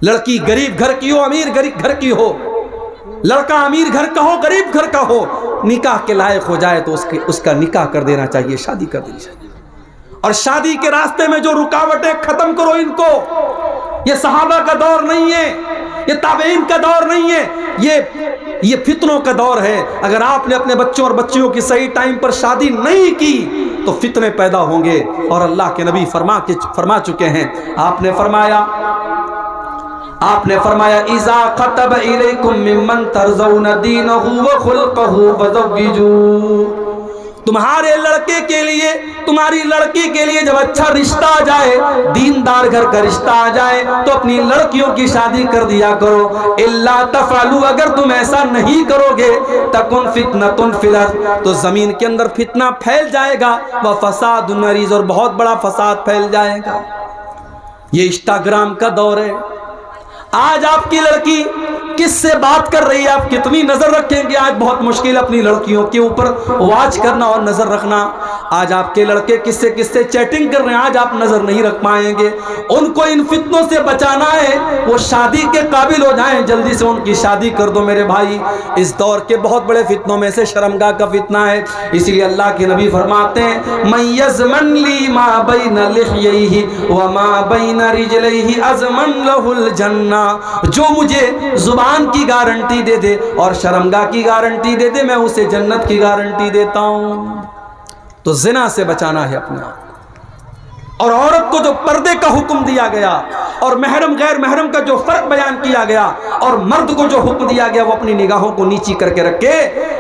لڑکی غریب گھر کی ہو امیر گھر کی ہو، لڑکا امیر گھر کا ہو غریب گھر کا ہو، نکاح کے لائق ہو جائے تو اس کا نکاح کر دینا چاہیے، شادی کر دینی چاہیے۔ اور شادی کے راستے میں جو رکاوٹیں ختم کرو ان کو۔ یہ صحابہ کا دور نہیں ہے، یہ تابعین کا دور نہیں ہے، یہ فتنوں کا دور ہے۔ اگر آپ نے اپنے بچوں اور بچیوں کی صحیح ٹائم پر شادی نہیں کی تو فتنے پیدا ہوں گے۔ اور اللہ کے نبی فرما چکے ہیں، آپ نے فرمایا اذا خطب الیکم ممن ترضون دینہ وخلقہ فزوجوہ۔ تمہارے لڑکے کے لیے، تمہاری لڑکی کے لیے جب اچھا رشتہ آ جائے، دیندار گھر کا رشتہ آ جائے تو اپنی لڑکیوں کی شادی کر دیا کرو۔ الا تفعلوا، اگر تم ایسا نہیں کرو گے، تکن فتنۃ فی الارض، تو زمین کے اندر فتنہ پھیل جائے گا، وفساد عریض، اور بہت بڑا فساد پھیل جائے گا۔ یہ انسٹاگرام کا دور ہے۔ آج آپ کی لڑکی کس سے بات کر رہی ہے، آپ کتنی نظر رکھیں گے؟ آج بہت مشکل اپنی لڑکیوں کے اوپر واچ کرنا اور نظر رکھنا۔ آج آپ کے لڑکے کس سے چیٹنگ کر رہے ہیں، آج آپ نظر نہیں رکھ پائیں گے۔ ان کو ان فتنوں سے بچانا ہے، وہ شادی کے قابل ہو جائیں، جلدی سے ان کی شادی کر دو میرے بھائی۔ اس دور کے بہت بڑے فتنوں میں سے شرمگاہ کا فتنہ ہے۔ اسی لیے اللہ کے نبی فرماتے ہیں من یضمن لی ما بین لحییہ وما بین رجلیہ اضمن لہ الجنہ، جو مجھے زبان کی گارنٹی دے دے اور شرمگاہ کی گارنٹی دے دے، میں اسے جنت کی گارنٹی دیتا ہوں۔ تو زنا سے بچانا ہے اپنے آپ۔ اور عورت کو جو پردے کا حکم دیا گیا اور محرم غیر محرم کا جو فرق بیان کیا گیا اور مرد کو جو حکم دیا گیا وہ اپنی نگاہوں کو نیچی کر کے رکھے،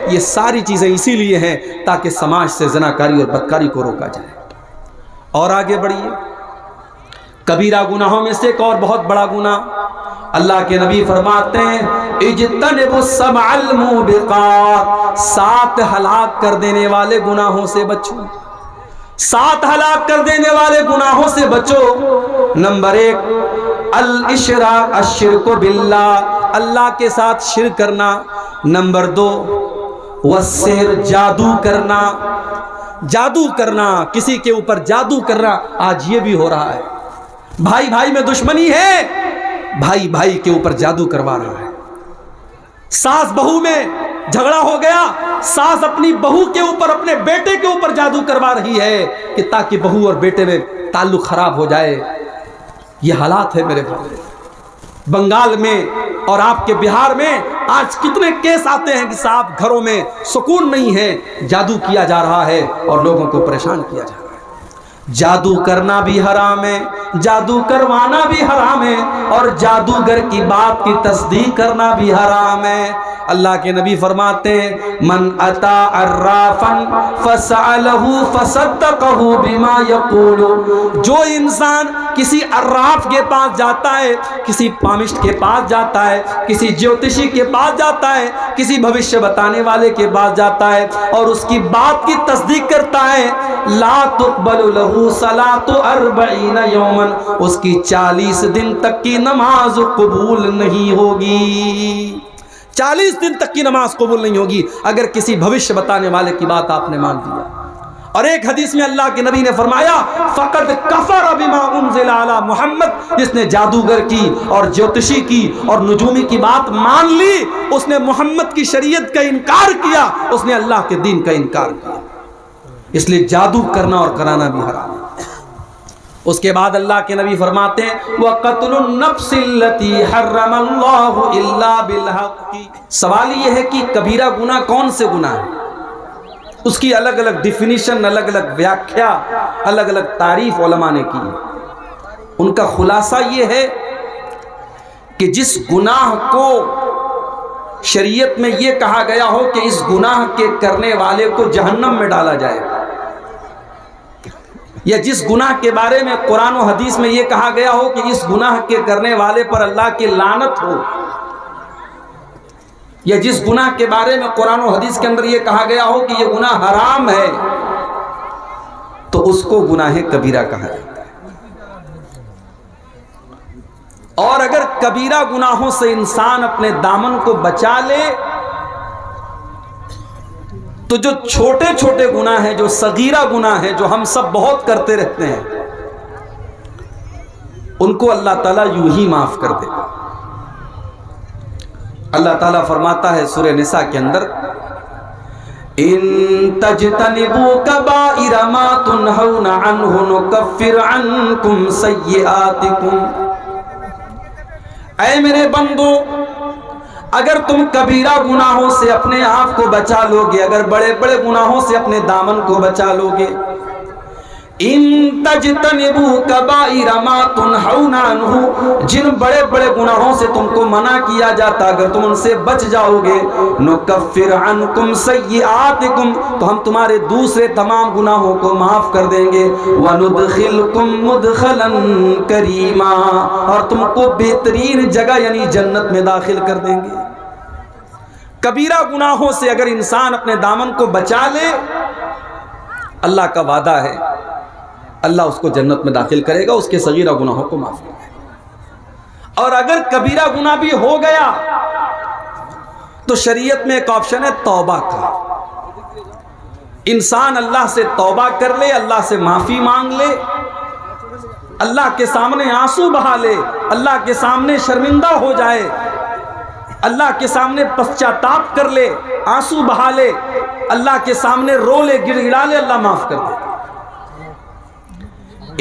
یہ ساری چیزیں اسی لیے ہیں تاکہ سماج سے زناکاری اور بدکاری کو روکا جائے۔ اور آگے بڑھیے، کبیرہ گناہوں میں سے ایک اور بہت بڑا گناہ، اللہ کے نبی فرماتے ہیں اجتنبوا السبع الموبقات، 7 ہلاک کر دینے والے گناہوں سے بچو، 7 ہلاک کر دینے والے گناہوں سے بچو۔ نمبر 1 الاشراک، الشرک باللہ، اللہ کے ساتھ شرک کرنا۔ نمبر 2 والسحر، جادو کرنا، جادو کرنا، کسی کے اوپر جادو کرنا۔ آج یہ بھی ہو رہا ہے، بھائی بھائی میں دشمنی ہے، بھائی بھائی کے اوپر جادو کروا رہا ہے۔ ساس بہو میں جھگڑا ہو گیا، ساس اپنی بہو کے اوپر، اپنے بیٹے کے اوپر جادو کروا رہی ہے کہ تاکہ بہو اور بیٹے میں تعلق خراب ہو جائے۔ یہ حالات ہے میرے بھائی۔ بنگال میں اور آپ کے بہار میں آج کتنے کیس آتے ہیں کہ صاحب گھروں میں سکون نہیں ہے، جادو کیا جا رہا ہے اور لوگوں کو پریشان کیا جا رہا ہے۔ جادو کرنا بھی حرام ہے، جادو کروانا بھی حرام ہے، اور جادوگر کی بات کی تصدیق کرنا بھی حرام ہے۔ اللہ کے نبی فرماتے ہیں من اتا عرافا فسألہ فصدقہ بما یقول، جو انسان کسی عراف کے پاس جاتا ہے، کسی پامشٹ کے پاس جاتا ہے، کسی جیوتشی کے پاس جاتا ہے، کسی بھوشیہ بتانے والے کے پاس جاتا ہے اور اس کی بات کی تصدیق کرتا ہے، لا تقبل لہ صلاۃ 40 یوما، اس کی 40 دن تک کی نماز قبول نہیں ہوگی۔ 40 دن تک کی نماز قبول نہیں ہوگی اگر کسی بھوشیہ بتانے والے کی بات آپ نے مان لیا۔ اور ایک حدیث میں اللہ کے نبی نے فرمایا فقد کفر بما انزل علی محمد، جس نے جادوگر کی اور جوتشی کی اور نجومی کی بات مان لی، اس نے محمد کی شریعت کا انکار کیا، اس نے اللہ کے دین کا انکار کیا۔ اس لیے جادو کرنا اور کرانا بھی حرام ہے۔ اس کے بعد اللہ کے نبی فرماتے ہیں وَقَتْلُ النَّفْسِ الَّتِي حَرَّمَ اللَّهُ إِلَّا بِالْحَقِّ۔ سوال یہ ہے کہ کبیرہ گناہ کون سے گناہ ہے؟ اس کی الگ الگ ڈیفینیشن، الگ الگ ویاکھیا، الگ الگ تعریف علماء نے کی۔ ان کا خلاصہ یہ ہے کہ جس گناہ کو شریعت میں یہ کہا گیا ہو کہ اس گناہ کے کرنے والے کو جہنم میں ڈالا جائے، یا جس گناہ کے بارے میں قرآن و حدیث میں یہ کہا گیا ہو کہ اس گناہ کے کرنے والے پر اللہ کی لعنت ہو، یا جس گناہ کے بارے میں قرآن و حدیث کے اندر یہ کہا گیا ہو کہ یہ گناہ حرام ہے، تو اس کو گناہ کبیرہ کہا جاتا ہے۔ اور اگر کبیرہ گناہوں سے انسان اپنے دامن کو بچا لے تو جو چھوٹے چھوٹے گناہ ہیں، جو صغیرہ گناہ ہیں، جو ہم سب بہت کرتے رہتے ہیں، ان کو اللہ تعالیٰ یوں ہی معاف کر دے گا۔ اللہ تعالیٰ فرماتا ہے سورہ نساء کے اندر ان تجتنبوا کبائر ما تنہون عنہ نکفر عنکم سیئاتکم، اے میرے بندو اگر تم کبیرہ گناہوں سے اپنے آپ کو بچا لو گے، اگر بڑے بڑے گناہوں سے اپنے دامن کو بچا لو گے، ان تجتنبوا کبائر ما تنہون عنہ، جن بڑے بڑے گناہوں سے تم کو منع کیا جاتا اگر تم ان سے بچ جاؤ گے، نکفر عنکم سیئاتکم، تو ہم تمہارے دوسرے تمام گناہوں کو معاف کر دیں گے، وندخلکم مدخلا کریما، اور تم کو بہترین جگہ یعنی جنت میں داخل کر دیں گے۔ کبیرہ گناہوں سے اگر انسان اپنے دامن کو بچا لے، اللہ کا وعدہ ہے اللہ اس کو جنت میں داخل کرے گا، اس کے صغیرہ گناہوں کو معاف کرے گا۔ اور اگر کبیرہ گناہ بھی ہو گیا تو شریعت میں ایک آپشن ہے توبہ کا، انسان اللہ سے توبہ کر لے، اللہ سے معافی مانگ لے، اللہ کے سامنے آنسو بہا لے، اللہ کے سامنے شرمندہ ہو جائے، اللہ کے سامنے پశ్చాتاپ کر لے، آنسو بہا لے، اللہ کے سامنے رو لے، گڑ گڑا لے، اللہ معاف کر دے۔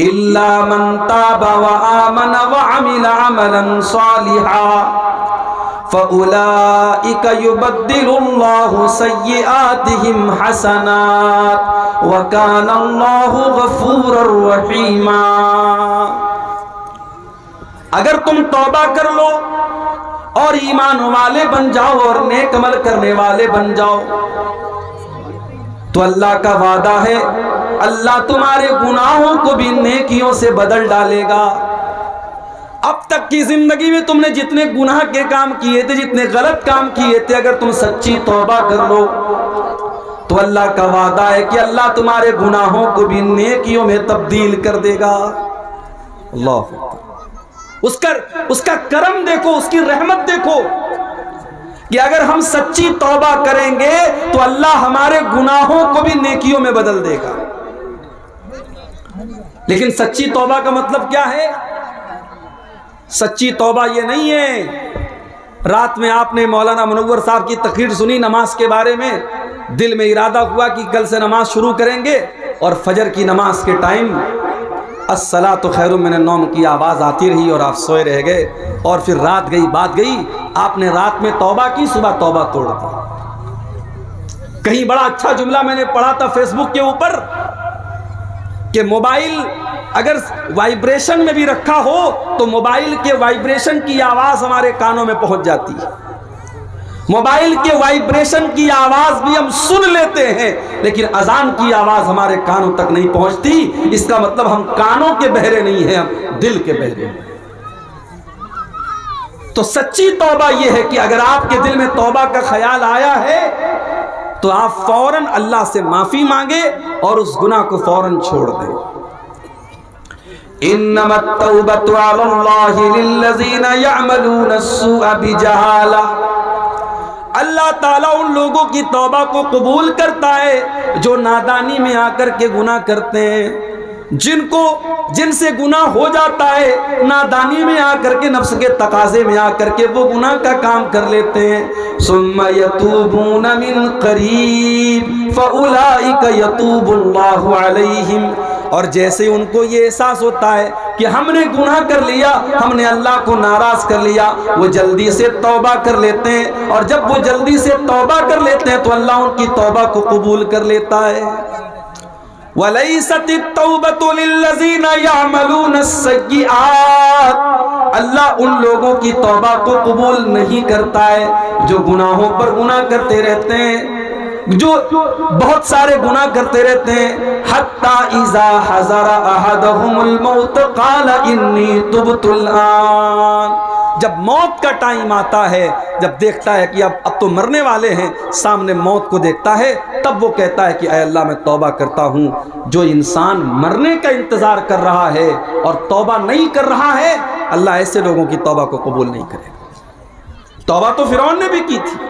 الا من تاب وآمن وعمل عملا صالحا فأولئك يبدل الله سيئاتهم حسنات وكان الله غفورا رحيما۔ اگر تم توبہ کر لو اور ایمان والے بن جاؤ اور نیک عمل کرنے والے بن جاؤ تو اللہ کا وعدہ ہے اللہ تمہارے گناہوں کو بھی نیکیوں سے بدل ڈالے گا۔ اب تک کی زندگی میں تم نے جتنے گناہ کے کام کیے تھے، جتنے غلط کام کیے تھے، اگر تم سچی توبہ کر لو تو اللہ کا وعدہ ہے کہ اللہ تمہارے گناہوں کو بھی نیکیوں میں تبدیل کر دے گا۔ اللہ اس کا کرم دیکھو، اس کی رحمت دیکھو کہ اگر ہم سچی توبہ کریں گے تو اللہ ہمارے گناہوں کو بھی نیکیوں میں بدل دے گا۔ لیکن سچی توبہ کا مطلب کیا ہے؟ سچی توبہ یہ نہیں ہے رات میں آپ نے مولانا منور صاحب کی تقریر سنی نماز کے بارے میں، دل میں ارادہ ہوا کہ کل سے نماز شروع کریں گے، اور فجر کی نماز کے ٹائم الصلاۃ خیر من النوم کی آواز آتی رہی اور آپ سوئے رہ گئے، اور پھر رات گئی بات گئی، آپ نے رات میں توبہ کی، صبح توبہ توڑ دی۔ کہیں بڑا اچھا جملہ میں نے پڑھا تھا فیس بک کے اوپر کہ موبائل اگر وائبریشن میں بھی رکھا ہو تو موبائل کے وائبریشن کی آواز ہمارے کانوں میں پہنچ جاتی ہے، موبائل کے وائبریشن کی آواز بھی ہم سن لیتے ہیں لیکن اذان کی آواز ہمارے کانوں تک نہیں پہنچتی۔ اس کا مطلب ہم کانوں کے بہرے نہیں ہیں، ہم دل کے بہرے ہیں۔ تو سچی توبہ یہ ہے کہ اگر آپ کے دل میں توبہ کا خیال آیا ہے تو آپ فوراً اللہ سے معافی مانگے اور اس گناہ کو فوراً چھوڑ دیں۔ انما التوبۃ علی اللہ للذین یعملون السوء بجہالہ، اللہ تعالیٰ ان لوگوں کی توبہ کو قبول کرتا ہے جو نادانی میں آ کر کے گناہ کرتے ہیں، جن سے گناہ ہو جاتا ہے نادانی میں آ کر کے، نفس کے تقاضے میں آ کر کے وہ گناہ کا کام کر لیتے ہیں۔ ثم یتوبون من قریب فاولئک یتوب اللہ علیہم، اور جیسے ان کو یہ احساس ہوتا ہے کہ ہم نے گناہ کر لیا، ہم نے اللہ کو ناراض کر لیا، وہ جلدی سے توبہ کر لیتے ہیں، اور جب وہ جلدی سے توبہ کر لیتے ہیں تو اللہ ان کی توبہ کو قبول کر لیتا ہے۔ وَلَيْسَتِ التَّوْبَةُ لِلَّذِينَ يَعْمَلُونَ السَّيِّئَاتِ، اللہ ان لوگوں کی توبہ کو قبول نہیں کرتا ہے جو گناہوں پر گناہ کرتے رہتے ہیں، جو بہت سارے گناہ کرتے رہتے ہیں۔ حَتَّى إِذَا حَضَرَ أَحَدَهُمُ الْمَوْتُ قَالَ إِنِّي تُبْتُ الْآنَ، جب موت کا ٹائم آتا ہے، جب دیکھتا ہے کہ اب تو مرنے والے ہیں، سامنے موت کو دیکھتا ہے، تب وہ کہتا ہے کہ اے اللہ میں توبہ کرتا ہوں۔ جو انسان مرنے کا انتظار کر رہا ہے اور توبہ نہیں کر رہا ہے، اللہ ایسے لوگوں کی توبہ کو قبول نہیں کرے گا۔ توبہ تو فرعون نے بھی کی تھی۔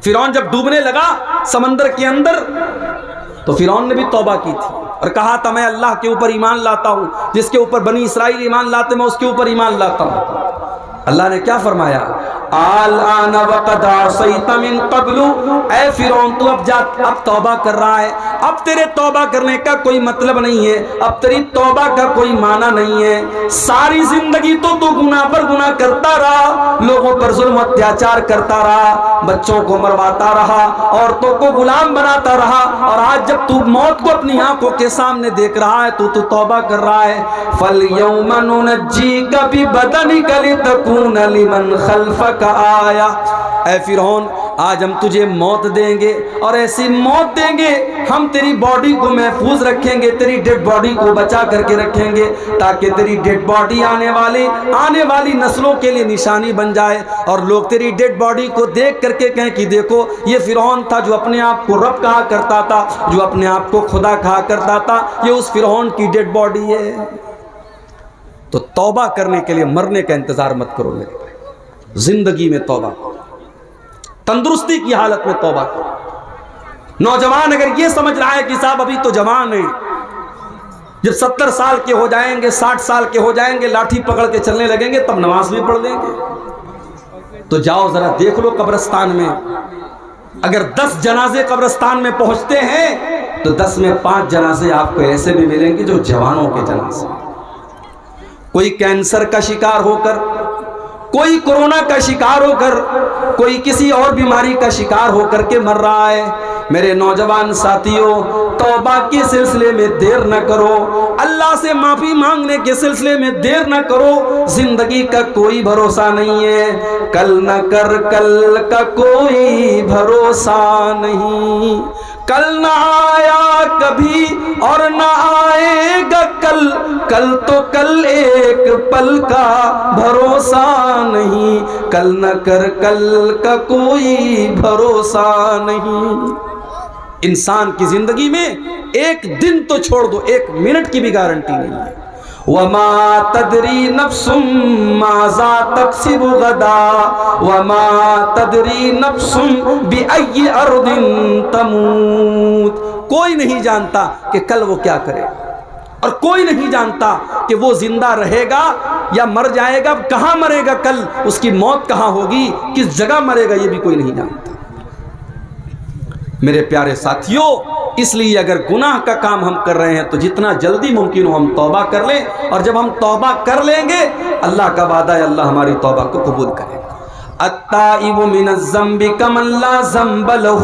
فرعون جب ڈوبنے لگا سمندر کے اندر تو فرعون نے بھی توبہ کی تھی اور کہا تھا میں اللہ کے اوپر ایمان لاتا ہوں، جس کے اوپر بنی اسرائیل ایمان لاتے میں اس کے اوپر ایمان لاتا ہوں۔ اللہ نے کیا فرمایا؟ الآن وقد عصیت من قبل، اے فرعون تو اب توبہ کر رہا ہے، اب تیرے توبہ کرنے کا کوئی مطلب نہیں ہے، اب تیری توبہ کا کوئی معنی نہیں ہے۔ ساری زندگی تو گناہ پر گناہ کرتا رہا، لوگوں پر ظلم اتیاچار کرتا رہا، بچوں کو مرواتا رہا، عورتوں کو غلام بناتا رہا، اور آج جب تو موت کو اپنی آنکھوں کے سامنے دیکھ رہا ہے تو توبہ کر رہا ہے۔ فَالْيَوْمَ نُنَجِّيكَ بِبَدَنِكَ لِتَكُونَ لِمَنْ خَلْفَكَ آیا، اے فرعون آج ہم تجھے موت دیں گے، اور ایسی موت دیں گے ہم تیری باڈی کو محفوظ رکھیں گے، تیری ڈیڈ باڈی کو بچا کر کے رکھیں گے، تاکہ تیری ڈیڈ باڈی آنے والی نسلوں کے لیے نشانی بن جائے، اور لوگ تیری ڈیڈ باڈی کو دیکھ کر کے کہیں کہ دیکھو یہ فرعون تھا جو اپنے آپ کو رب کہا کرتا تھا، جو اپنے آپ کو خدا کہا کرتا تھا، یہ اس فرعون کی ڈیڈ باڈی ہے۔ تو توبہ کرنے کے لیے مرنے کا انتظار مت کرو، میرے زندگی میں توبہ کرو، تندرستی کی حالت میں توبہ کرو۔ نوجوان اگر یہ سمجھ رہا ہے کہ صاحب ابھی تو جوان ہیں، جب 70 سال کے ہو جائیں گے، 60 سال کے ہو جائیں گے، لاٹھی پکڑ کے چلنے لگیں گے، تب نماز بھی پڑھ لیں گے، تو جاؤ ذرا دیکھ لو قبرستان میں، اگر 10 جنازے قبرستان میں پہنچتے ہیں تو 10 میں 5 جنازے آپ کو ایسے بھی ملیں گے جو جوانوں کے جنازے، کوئی کینسر کا شکار ہو کر، کوئی کورونا کا شکار ہو کر، کوئی کسی اور بیماری کا شکار ہو کر کے مر رہا ہے۔ میرے نوجوان ساتھیوں، توبہ کے سلسلے میں دیر نہ کرو، اللہ سے معافی مانگنے کے سلسلے میں دیر نہ کرو، زندگی کا کوئی بھروسہ نہیں ہے، کل نہ کر کل کا کوئی بھروسہ نہیں، کل نہ آیا کبھی اور نہ آئے گا کل، کل تو کل ایک پل کا بھروسہ نہیں، کل نہ کر کل کا کوئی بھروسہ نہیں۔ انسان کی زندگی میں ایک دن تو چھوڑ دو، 1 منٹ کی بھی گارنٹی نہیں ہے۔ وَمَا تَدْرِي نَفْسٌ مَاذَا تَكْسِبُ غَدًا وَمَا تَدْرِي نَفْسٌ بِأَيِّ أَرْضٍ تَمُوتُ، کوئی نہیں جانتا کہ کل وہ کیا کرے، اور کوئی نہیں جانتا کہ وہ زندہ رہے گا یا مر جائے گا، کہاں مرے گا کل، اس کی موت کہاں ہوگی، کس جگہ مرے گا، یہ بھی کوئی نہیں جانتا۔ میرے پیارے ساتھیوں، اس لیے اگر گناہ کا کام ہم کر رہے ہیں تو جتنا جلدی ممکن ہو ہم توبہ کر لیں، اور جب ہم توبہ کر لیں گے اللہ کا وعدہ ہے اللہ ہماری توبہ کو قبول کرے گا۔ التائب من الذنب کمن لا ذنب لہ،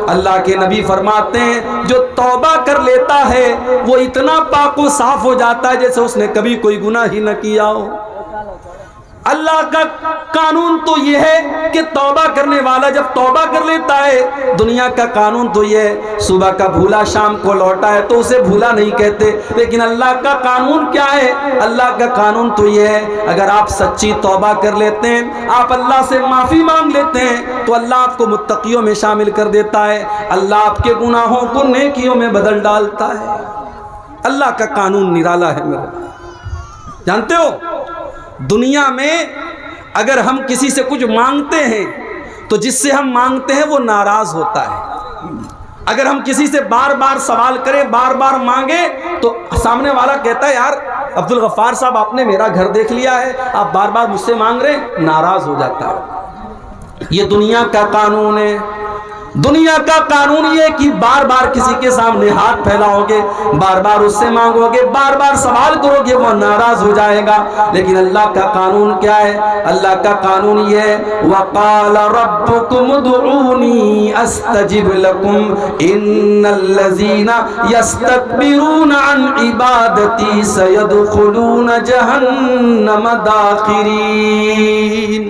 اللہ کے نبی فرماتے ہیں جو توبہ کر لیتا ہے وہ اتنا پاک و صاف ہو جاتا ہے جیسے اس نے کبھی کوئی گناہ ہی نہ کیا ہو۔ اللہ کا قانون تو یہ ہے کہ توبہ کرنے والا جب توبہ کر لیتا ہے، دنیا کا قانون تو یہ ہے صبح کا بھولا شام کو لوٹا ہے تو اسے بھولا نہیں کہتے، لیکن اللہ کا قانون کیا ہے؟ اللہ کا قانون تو یہ ہے اگر آپ سچی توبہ کر لیتے ہیں، آپ اللہ سے معافی مانگ لیتے ہیں تو اللہ آپ کو متقیوں میں شامل کر دیتا ہے، اللہ آپ کے گناہوں کو نیکیوں میں بدل ڈالتا ہے۔ اللہ کا قانون نرالا ہے میرے، جانتے ہو دنیا میں اگر ہم کسی سے کچھ مانگتے ہیں تو جس سے ہم مانگتے ہیں وہ ناراض ہوتا ہے، اگر ہم کسی سے بار بار سوال کریں، بار بار مانگیں تو سامنے والا کہتا ہے یار عبدالغفار صاحب آپ نے میرا گھر دیکھ لیا ہے، آپ بار بار مجھ سے مانگ رہے ہیں، ناراض ہو جاتا ہے۔ یہ دنیا کا قانون ہے۔ دنیا کا قانون یہ کہ بار بار کسی کے سامنے ہاتھ پھیلاؤ گے، بار بار اس سے مانگو گے، بار بار سوال کرو گے، وہ ناراض ہو جائے گا۔ لیکن اللہ کا قانون کیا ہے؟ اللہ کا قانون یہ ہے وَقَالَ رَبُّكُمُ ادْعُونِي أَسْتَجِبْ لَكُمْ إِنَّ الَّذِينَ يَسْتَكْبِرُونَ عَنْ عِبَادَتِي سَيَدْخُلُونَ جَهَنَّمَ دَاخِرِينَ۔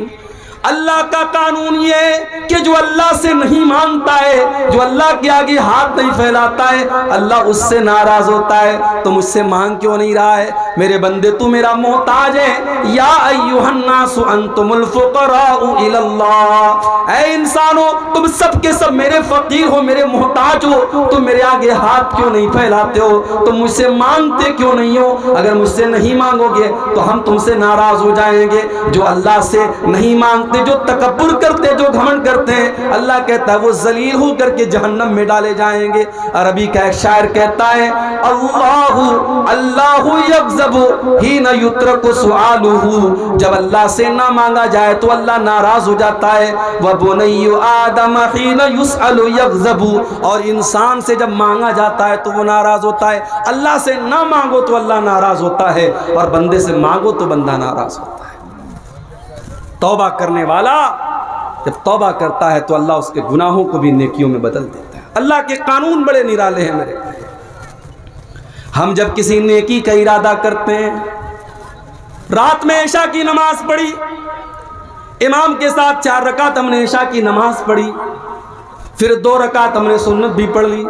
اللہ کا قانون یہ ہے کہ جو اللہ سے نہیں مانگتا ہے، جو اللہ کے آگے ہاتھ نہیں پھیلاتا ہے، اللہ اس سے ناراض ہوتا ہے۔ تو مجھ سے مانگ کیوں نہیں رہا ہے؟ میرے بندے تو میرا محتاج ہے۔ یا ایھا الناس انتم الفقراء الی اللہ، اے انسانو تم سب کے سب میرے فقیر ہو، میرے محتاج ہو، تم میرے آگے ہاتھ کیوں نہیں پھیلاتے ہو؟ تم مجھ سے مانگتے کیوں نہیں ہو؟ اگر مجھ سے نہیں مانگو گے تو ہم تم سے ناراض ہو جائیں گے۔ جو اللہ سے نہیں مانگتے پہ جو تکبر کرتے, جو گھمنڈ کرتے ہیں, اللہ کہتا ہے وہ ذلیل ہو کر کے جہنم میں ڈالے جائیں گے. عربی کا ایک شاعر کہتا ہے اللہ یغضب حین یترک سؤالہ, جب اللہ سے نہ مانگا جائے تو اللہ ناراض ہو جاتا ہے. وبنی آدم حین یسأل یغضب, اور انسان سے جب مانگا جاتا ہے تو وہ ناراض ہوتا ہے. اللہ سے نہ مانگو تو اللہ ناراض ہوتا ہے, اور بندے سے مانگو تو بندہ ناراض ہوتا ہے. توبہ کرنے والا جب توبہ کرتا ہے تو اللہ اس کے گناہوں کو بھی نیکیوں میں بدل دیتا ہے. اللہ کے قانون بڑے نرالے ہیں میرے. ہم جب کسی نیکی کا ارادہ کرتے ہیں, رات میں عشاء کی نماز پڑھی, امام کے ساتھ 4 رکعت ہم نے عشاء کی نماز پڑھی, پھر 2 رکعت ہم نے سنت بھی پڑھ لی,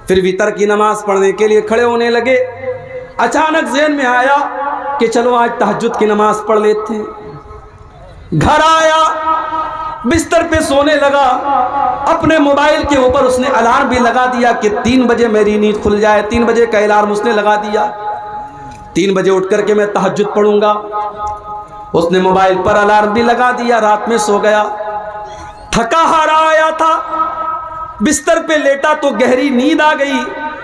پھر وتر کی نماز پڑھنے کے لیے کھڑے ہونے لگے. اچانک ذہن میں آیا کہ چلو آج تہجد کی نماز پڑھ لیتے ہیں. گھر آیا, بستر پہ سونے لگا, اپنے موبائل کے اوپر اس نے الارم بھی لگا دیا کہ 3 بجے میری نیند کھل جائے. 3 بجے کا الارم اس نے لگا دیا, 3 بجے اٹھ کر کے میں تہجد پڑھوں گا. اس نے موبائل پر الارم بھی لگا دیا, رات میں سو گیا. تھکا ہارا آیا تھا, بستر پہ لیٹا تو گہری نیند آ گئی,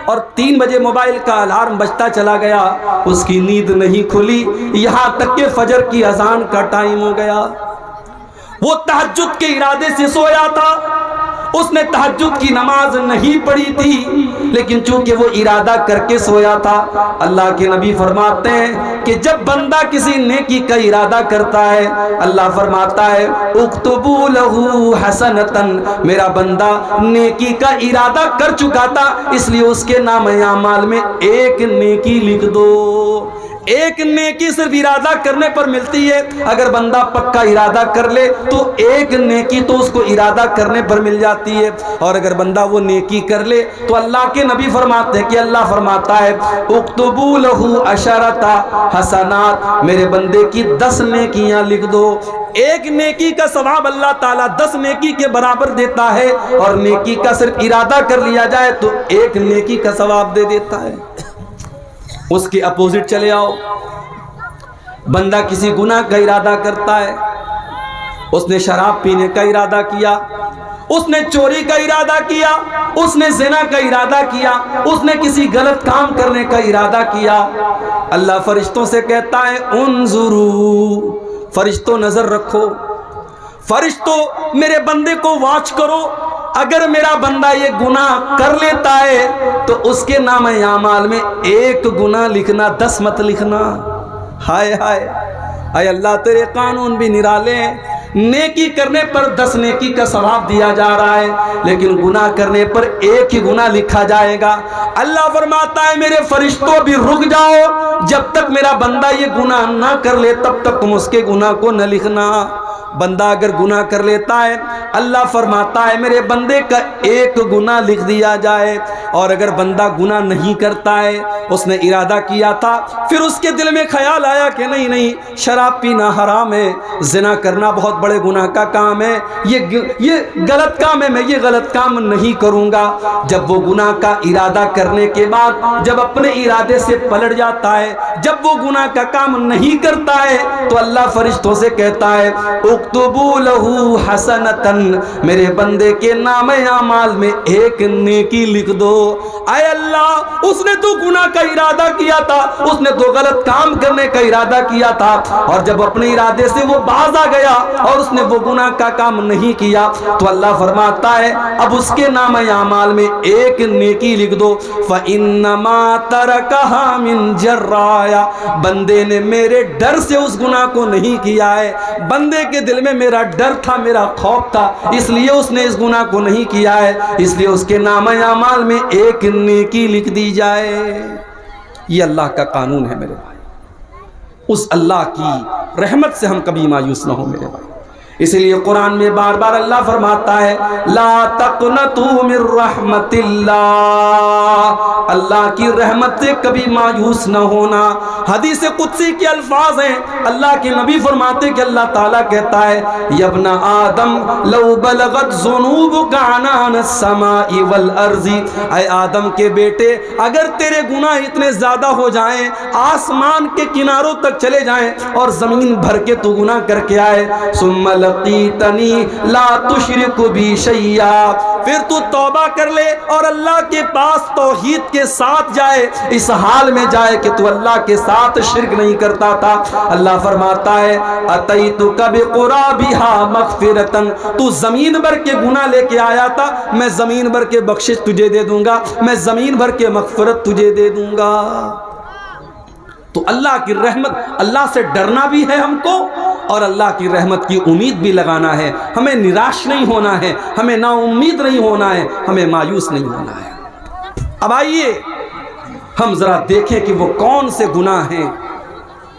اور 3 بجے موبائل کا الارم بجتا چلا گیا. اس کی نیند نہیں کھلی یہاں تک کہ فجر کی اذان کا ٹائم ہو گیا. وہ تہجد کے ارادے سے سویا تھا, اس نے تہجد کی نماز نہیں پڑھی تھی, لیکن چونکہ وہ ارادہ کر کے سویا تھا. اللہ کے نبی فرماتے ہیں کہ جب بندہ کسی نیکی کا ارادہ کرتا ہے, اللہ فرماتا ہے اکتبوا لہ حسنۃ, میرا بندہ نیکی کا ارادہ کر چکا تھا اس لیے اس کے نام اعمال میں ایک نیکی لکھ دو. ایک نیکی صرف ارادہ کرنے پر ملتی ہے. اگر بندہ پکا ارادہ کر لے تو ایک نیکی تو اس کو ارادہ کرنے پر مل جاتی ہے, اور اگر بندہ وہ نیکی کر لے تو اللہ کے نبی فرماتے ہیں کہ اللہ فرماتا ہے اکتبوا لہ عشرۃ حسنات, میرے بندے کی 10 نیکیاں لکھ دو. ایک نیکی کا ثواب اللہ تعالیٰ 10 نیکی کے برابر دیتا ہے, اور نیکی کا صرف ارادہ کر لیا جائے تو ایک نیکی کا ثواب دے دیتا ہے. اس کے اپوزٹ چلے آؤ, بندہ کسی گناہ کا ارادہ کرتا ہے, اس نے شراب پینے کا ارادہ کیا, اس نے چوری کا ارادہ کیا, اس نے زنا کا ارادہ کیا, اس نے کسی غلط کام کرنے کا ارادہ کیا. اللہ فرشتوں سے کہتا ہے انظروا, فرشتوں نظر رکھو, فرشتوں میرے بندے کو واچ کرو. اگر میرا بندہ یہ گناہ کر لیتا ہے تو اس کے نام اعمال میں 1 گناہ لکھنا, 10 مت لکھنا. ہائے ہائے, اے اللہ تیرے قانون بھی نرالے ہیں. نیکی کرنے پر 10 نیکی کا ثواب دیا جا رہا ہے, لیکن گناہ کرنے پر 1 ہی گناہ لکھا جائے گا. اللہ فرماتا ہے میرے فرشتوں بھی رک جاؤ, جب تک میرا بندہ یہ گناہ نہ کر لے تب تک تم اس کے گناہ کو نہ لکھنا. بندہ اگر گناہ کر لیتا ہے, اللہ فرماتا ہے میرے بندے کا 1 گناہ لکھ دیا جائے. اور اگر بندہ گناہ نہیں کرتا ہے, اس نے ارادہ کیا تھا, پھر اس کے دل میں خیال آیا کہ نہیں شراب پینا حرام ہے, زنا کرنا بہت بڑے گناہ کا کام ہے, یہ غلط کام ہے, میں یہ غلط کام نہیں کروں گا. جب وہ گناہ کا ارادہ کرنے کے بعد جب اپنے ارادے سے پلٹ جاتا ہے, جب وہ گناہ کا کام نہیں کرتا ہے, تو اللہ فرشتوں سے کہتا ہے اکتبوا لہ حسنۃ, میرے بندے کے نام اعمال میں 1 نیکی لکھ دو. اے اللہ, اس نے تو گناہ کا ارادہ کیا تھا, اس نے تو غلط کام کرنے کا ارادہ کیا تھا, اور جب اپنے ارادے سے وہ باز آ گیا اور اس نے وہ گناہ کا کام نہیں کیا, تو اللہ فرماتا ہے اب اس کے نام اعمال میں 1 نیکی لکھ دو. فَإِنَّمَا تَرَكَهَا مِن جَرَّايَ, بندے نے میرے ڈر سے اس گناہ کو نہیں کیا ہے, بندے کے دل میں میرا ڈر تھا, میرا خوف تھا, اس لیے اس نے اس گناہ کو نہیں کیا ہے, اس لیے اس کے نام اعمال میں 1 نیکی لکھ دی جائے. یہ اللہ کا قانون ہے میرے بھائی. اس اللہ کی رحمت سے ہم کبھی مایوس نہ ہو میرے بھائی. اسی لیے قرآن میں بار بار اللہ فرماتا ہے لا تقنطوا من رحمت اللہ, اللہ کی رحمت سے کبھی مایوس نہ ہونا. حدیث قدسی کے الفاظ ہیں، اللہ کے نبی فرماتے کہ اللہ تعالیٰ کہتا ہے یا ابن آدم لو بلغت ذنوبک عنان السماء والارض، اے آدم کے بیٹے اگر تیرے گناہ اتنے زیادہ ہو جائیں، آسمان کے کناروں تک چلے جائیں اور زمین بھر کے تو گناہ کر کے آئے، ثم لقیتنی لا تشرک بی شیئا، پھر تو توبہ کر لے اور اللہ کے پاس توحید کے ساتھ جائے، اس حال میں جائے کہ تو اللہ کے ساتھ شرک نہیں کرتا تھا، اللہ فرماتا ہے اتیتک بقرابھا مغفرۃ، تو زمین بھر کے گناہ لے کے آیا تھا، میں زمین بھر کے بخشش تجھے دے دوں گا، میں زمین بھر کے مغفرت تجھے دے دوں گا۔ تو اللہ کی رحمت، اللہ سے ڈرنا بھی ہے ہم کو اور اللہ کی رحمت کی امید بھی لگانا ہے، ہمیں نراش نہیں ہونا ہے، ہمیں نا امید نہیں ہونا ہے، ہمیں مایوس نہیں ہونا ہے۔ اب آئیے ہم ذرا دیکھیں کہ وہ کون سے گناہ ہیں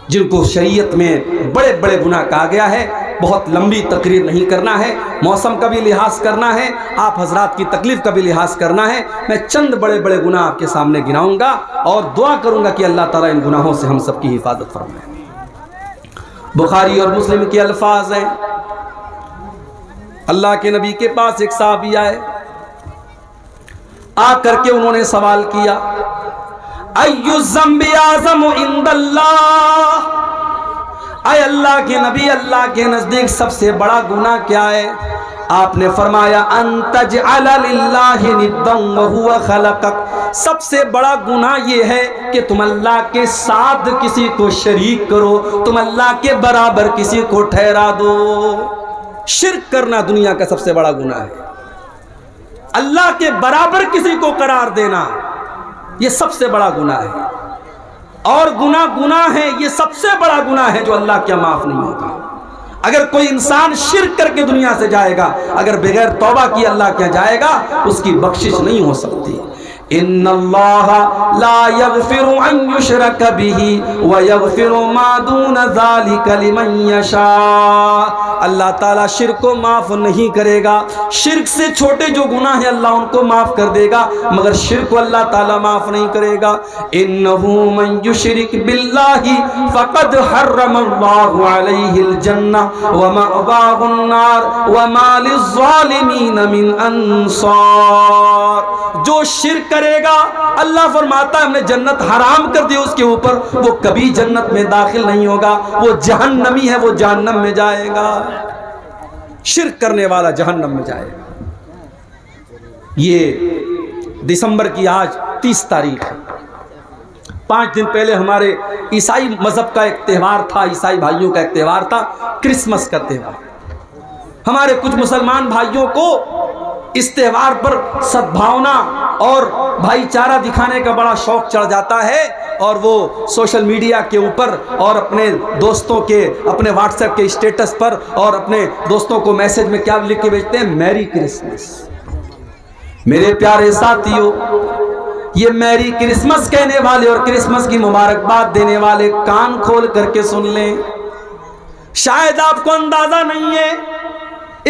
جن کو شریعت میں بڑے بڑے گناہ کہا گیا ہے۔ بہت لمبی تقریر نہیں کرنا ہے، موسم کا بھی لحاظ کرنا ہے، آپ حضرات کی تکلیف کا بھی لحاظ کرنا ہے، میں چند بڑے بڑے گناہ آپ کے سامنے گناؤں گا اور دعا کروں گا کہ اللہ تعالیٰ ان گناہوں سے ہم سب کی حفاظت فرمائے۔ بخاری اور مسلم کے الفاظ ہیں، اللہ کے نبی کے پاس ایک صحابی آئے، آ کر کے انہوں نے سوال کیا ایُّ الذنب اعظم عند اللہ، اے اللہ کے نبی اللہ کے نزدیک سب سے بڑا گناہ کیا ہے؟ آپ نے فرمایا ان تجعل للہ ندا وہو خلقک، سب سے بڑا گناہ یہ ہے کہ تم اللہ کے ساتھ کسی کو شریک کرو، تم اللہ کے برابر کسی کو ٹھہرا دو۔ شرک کرنا دنیا کا سب سے بڑا گناہ ہے، اللہ کے برابر کسی کو قرار دینا یہ سب سے بڑا گناہ ہے، اور گناہ ہے یہ سب سے بڑا گناہ ہے جو اللہ کیا معاف نہیں ہوگا۔ اگر کوئی انسان شرک کر کے دنیا سے جائے گا، اگر بغیر توبہ کی اللہ کیا جائے گا، اس کی بخشش نہیں ہو سکتی۔ ان اللہ لا یغفر ان یشرک بہ ویغفر ما دون ذلک لمن یشاء، اللہ تعالیٰ شرک کو معاف نہیں کرے گا، شرک سے چھوٹے جو گناہ ہیں اللہ ان کو معاف کر دے گا، مگر شرک کو اللہ تعالیٰ معاف نہیں کرے گا۔ انہ من یشرک باللہ فقد حرم اللہ علیہ الجنہ ومأواہ النار وما للظالمین من انصار، جو شرک کرے گا اللہ فرماتا ہے ہم نے جنت حرام کر دی اس کے اوپر، وہ کبھی جنت میں داخل نہیں ہوگا، وہ جہنمی ہے، وہ جہنم میں جائے گا، شرک کرنے والا جہنم میں جائے گا۔ یہ دسمبر کی آج 30 تاریخ ہے، 5 دن پہلے ہمارے عیسائی مذہب کا ایک تہوار تھا، عیسائی بھائیوں کا ایک تہوار تھا، کرسمس کا تہوار۔ ہمارے کچھ مسلمان بھائیوں کو اس تہوار پر سدبھاونا اور بھائی چارہ دکھانے کا بڑا شوق چڑھ جاتا ہے، اور وہ سوشل میڈیا کے اوپر اور اپنے دوستوں کے اپنے واٹس ایپ کے اسٹیٹس پر اور اپنے دوستوں کو میسج میں کیا لکھ کے بھیجتے ہیں؟ میری کرسمس۔ میرے پیارے ساتھیوں، یہ میری کرسمس کہنے والے اور کرسمس کی مبارکباد دینے والے کان کھول کر کے سن لیں، شاید آپ کو اندازہ نہیں ہے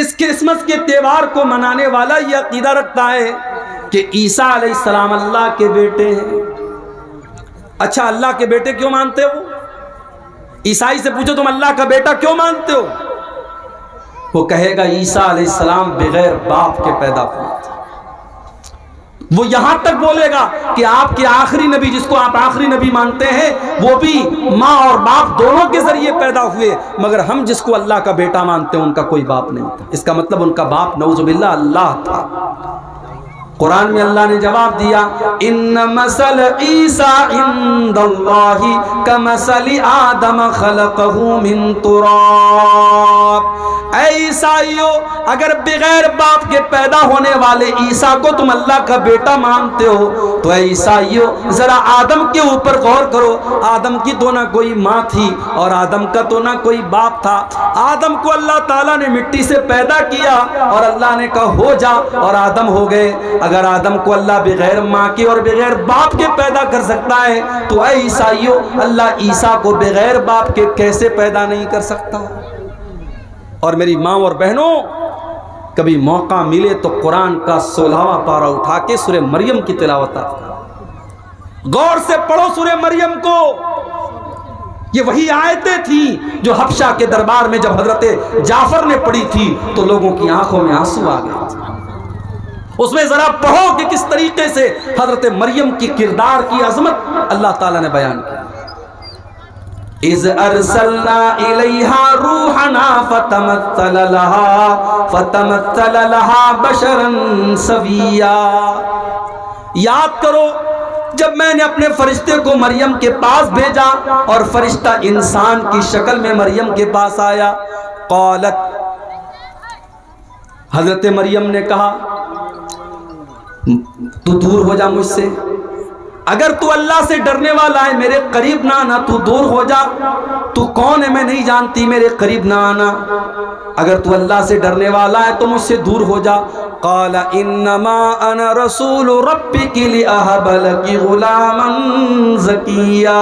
اس کرسمس کے تہوار کو منانے والا یہ عقیدہ رکھتا ہے کہ عیسیٰ علیہ السلام اللہ کے بیٹے ہیں۔ اچھا، اللہ کے بیٹے کیوں مانتے ہو؟ عیسائی سے پوچھو تم اللہ کا بیٹا کیوں مانتے ہو؟ وہ کہے گا عیسیٰ علیہ السلام بغیر باپ کے پیدا ہوئے تھے۔ وہ یہاں تک بولے گا کہ آپ کے آخری نبی جس کو آپ آخری نبی مانتے ہیں وہ بھی ماں اور باپ دونوں کے ذریعے پیدا ہوئے، مگر ہم جس کو اللہ کا بیٹا مانتے ہیں ان کا کوئی باپ نہیں تھا، اس کا مطلب ان کا باپ نعوذ باللہ اللہ تھا۔ قرآن میں اللہ نے جواب دیا ان مثل عیسیٰ عند اللہ کمثل آدم خلقہ من تراب، اے عیسائیو اگر بغیر باپ کے پیدا ہونے والے عیسیٰ کو تم اللہ کا بیٹا مانتے ہو تو اے عیسائیو ذرا آدم کے اوپر غور کرو، آدم کی تو نہ کوئی ماں تھی اور آدم کا تو نہ کوئی باپ تھا، آدم کو اللہ تعالیٰ نے مٹی سے پیدا کیا اور اللہ نے کہا ہو جا اور آدم ہو گئے۔ اگر آدم کو اللہ بغیر ماں کے اور بغیر باپ کے پیدا کر سکتا ہے تو اے عیسائیو اللہ عیسیٰ کو بغیر باپ کے کیسے پیدا نہیں کر سکتا؟ اور میری ماں اور بہنوں، کبھی موقع ملے تو قرآن کا 16واں پارہ اٹھا کے سورہ مریم کی تلاوت کرو، غور سے پڑھو سورہ مریم کو، یہ وہی آیتیں تھیں جو حبشہ کے دربار میں جب حضرت جعفر نے پڑھی تھی تو لوگوں کی آنکھوں میں آنسو آ گئے. اس میں ذرا پڑھو کہ کس طریقے سے حضرت مریم کی کردار کی عظمت اللہ تعالیٰ نے بیان کی. اِذْ أَرْسَلْنَا إِلَيْهَا رُوحَنَا فَتَمَثَّلَ لَهَا بَشَرًا سَوِيًّا. یاد کرو جب میں نے اپنے فرشتے کو مریم کے پاس بھیجا اور فرشتہ انسان کی شکل میں مریم کے پاس آیا. قالت، حضرت مریم نے کہا تو دور ہو جا مجھ سے، اگر تو اللہ سے ڈرنے والا ہے میرے قریب نہ آنا، تو دور ہو جا. تو کون ہے میں نہیں جانتی، میرے قریب نہ آنا. اگر تو اللہ سے ڈرنے والا ہے تو مجھ سے دور ہو جا. قال انما انا رسول ربک لاہب لک غلاما زکیا.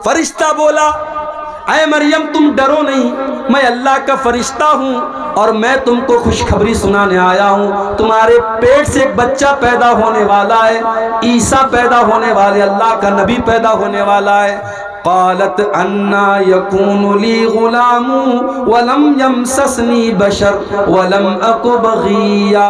فرشتہ بولا اے مریم تم ڈرو نہیں، میں اللہ کا فرشتہ ہوں اور میں تم کو خوشخبری سنانے آیا ہوں. تمہارے پیٹ سے ایک بچہ پیدا ہونے والا ہے، عیسیٰ پیدا ہونے والے، اللہ کا نبی پیدا ہونے والا ہے. قالت انا یکون لی غلام ولم یمسسنی بشر ولم اک بغیا.